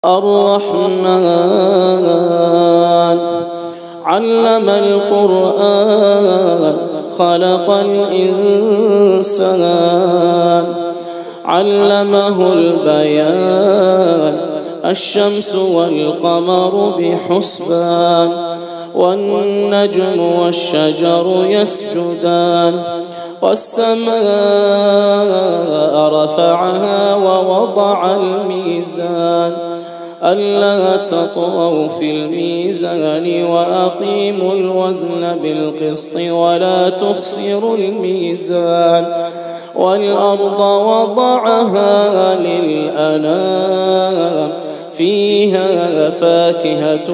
الرحمن علم القرآن خلق الإنسان علمه البيان الشمس والقمر بحسبان والنجم والشجر يسجدان والسماء رفعها ووضع الميزان ألا تطغوا في الميزان وأقيموا الوزن بالقسط ولا تخسروا الميزان والأرض وضعها للأنام فيها فاكهة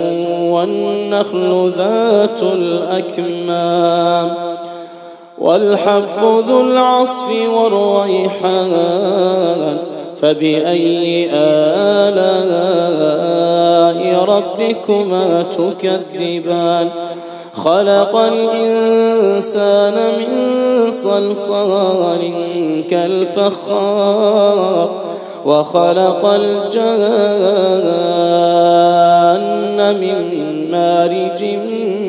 والنخل ذات الأكمام والحب ذو العصف والريحان فبأي آلاء ربكما تكذبان خلق الإنسان من صلصال كالفخار وخلق الجان من مارج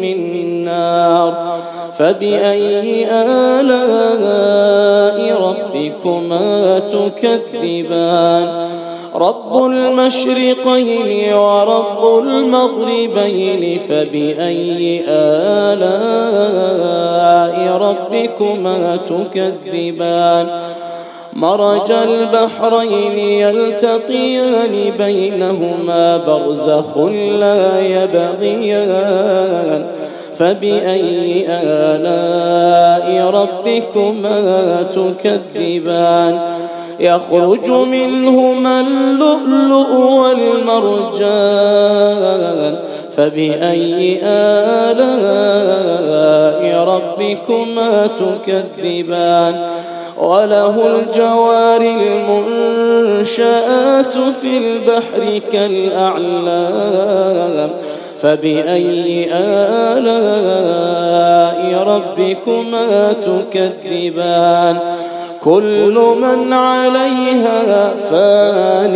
من نار فبأي آلاء ربكما تكذبان رب المشرقين ورب المغربين فبأي آلاء ربكما تكذبان مرج البحرين يلتقيان بينهما برزخ لا يبغيان فبأي آلاء ربكما تكذبان يخرج منهما اللؤلؤ والمرجان فبأي آلاء ربكما تكذبان وله الجوار المنشآت في البحر كالأعلام فبأي آلاء ربكما تكذبان كل من عليها فان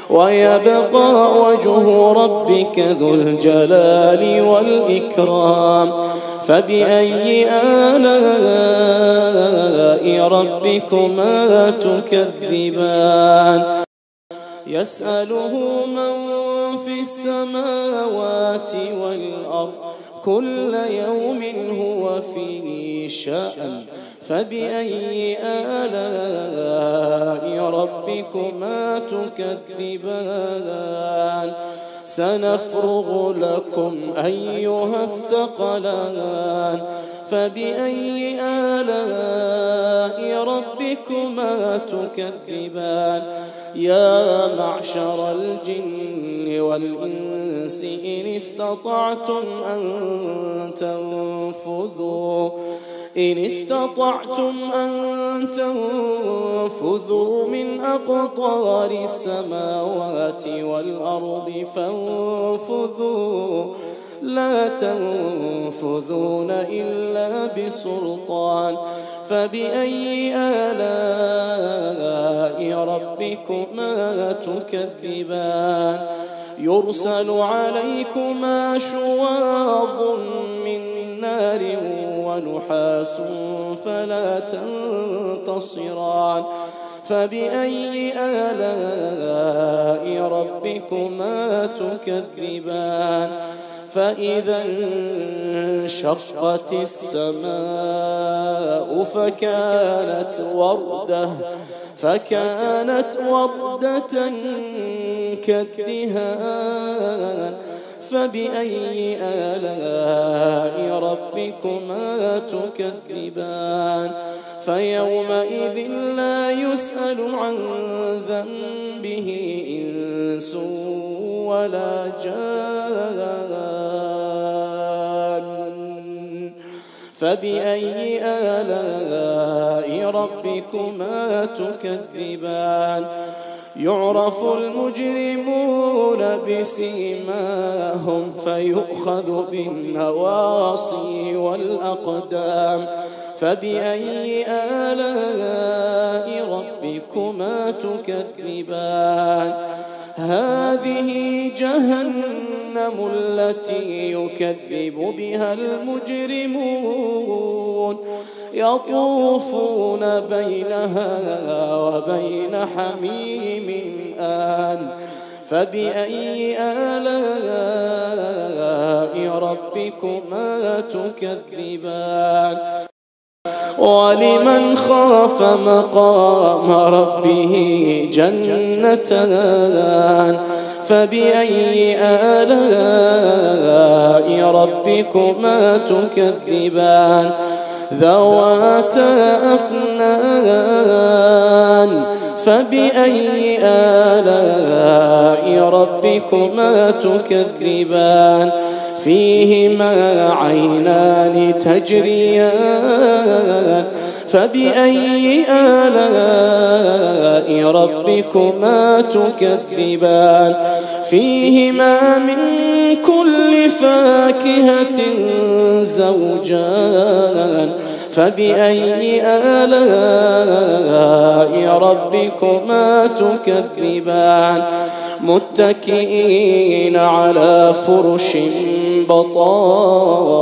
ويبقى وجه ربك ذو الجلال والإكرام فبأي آلاء ربكما تكذبان يسأله من في السماوات والأرض كل يوم هو في شأن فبأي آلاء ربكما تكذبان سنفرغ لكم أيها الثقلان فبأي آلاء ربكما تكذبان يا معشر الجن والإنس إن استطعتم أن تنفذوا من أقطار السماوات والأرض فانفذوا لا تنفذون إلا بسلطان فبأي آلاء ربكما تكذبان يرسل عليكما شواظ من نار ونحاس فلا تنتصران فبأي آلاء ربكما تكذبان فإذا انشقت السماء فكانت وردة كالدهان فبأي آلاء ربكما تكذبان فيومئذ لا يسأل عن ذنبه إنس ولا جان فبأي آلاء ربكما تكذبان يعرف المجرمون بسيماهم فيؤخذ بالنواصي والأقدام فبأي آلاء ربكما ربكما تكذبان هذه جهنم التي يكذب بها المجرمون يطوفون بينها وبين حميم آن فبأي آلاء ربكما تكذبان ولمن خاف مقام ربه جنتان فبأي آلاء ربكما تكذبان ذواتا أفنان فبأي آلاء ربكما تكذبان فيهما عينان تجريان فبأي آلاء ربكما تكذبان فيهما من كل فاكهة زوجان فبأي آلاء ربكما تكذبان متكئين على فرش بطائنها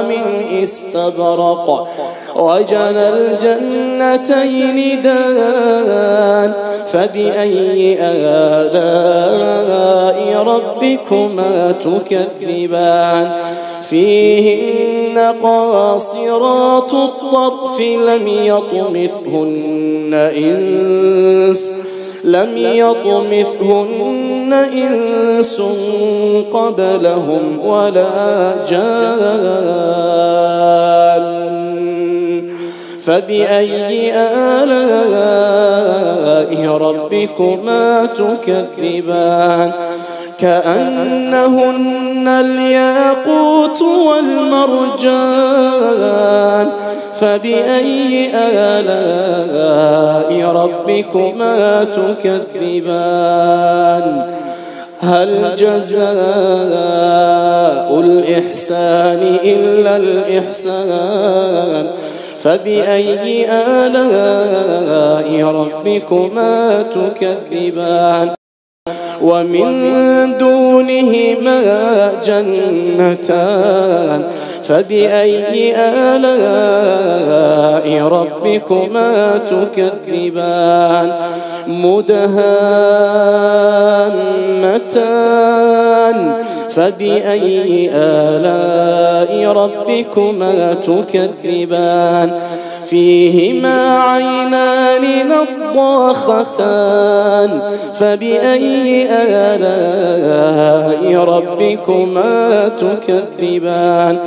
من استبرق وجنى الجنتين دان فبأي آلاء ربكما تكذبان فيهن قاصرات الطرف لم يطمثهن إنس قبلهم ولا جان فبأي آلاء ربكما تكذبان كأنهن الياقوت والمرجان فبأي آلاء ربكما تكذبان هل جزاء الإحسان إلا الإحسان فبأي آلاء ربكما تكذبان ومن دونهما جنتان فبأي آلاء ربكما تكذبان مدهامتان فبأي آلاء ربكما تكذبان فيهما عينان نضاختان فبأي آلاء ربكما تكذبان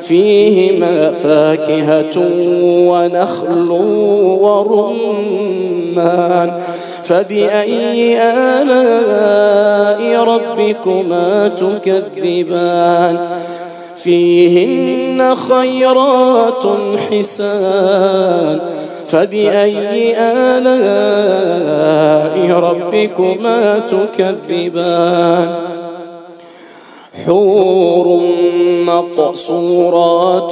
فيهما فاكهة ونخل ورمان فبأي آلاء ربكما تكذبان فيهن خيرات حسان فبأي آلاء ربكما تكذبان حور مقصورات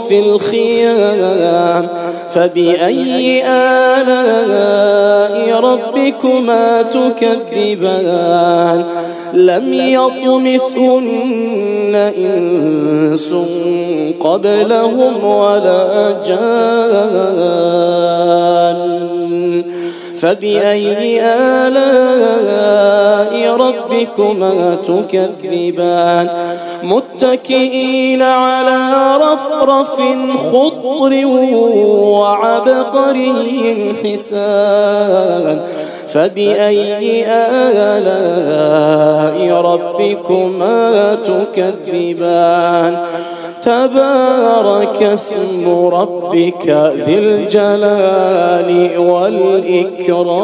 في الخيام فبأي آلاء ربكما تكذبان لم يطمثهن إنس قبلهم ولا جان فبأي آلاء ربكما تكذبان متكئين على رفرف خضر وعبقري حسان فبأي آلاء ربكما تكذبان تبارك اسم ربك ذي الجلال والإكرام.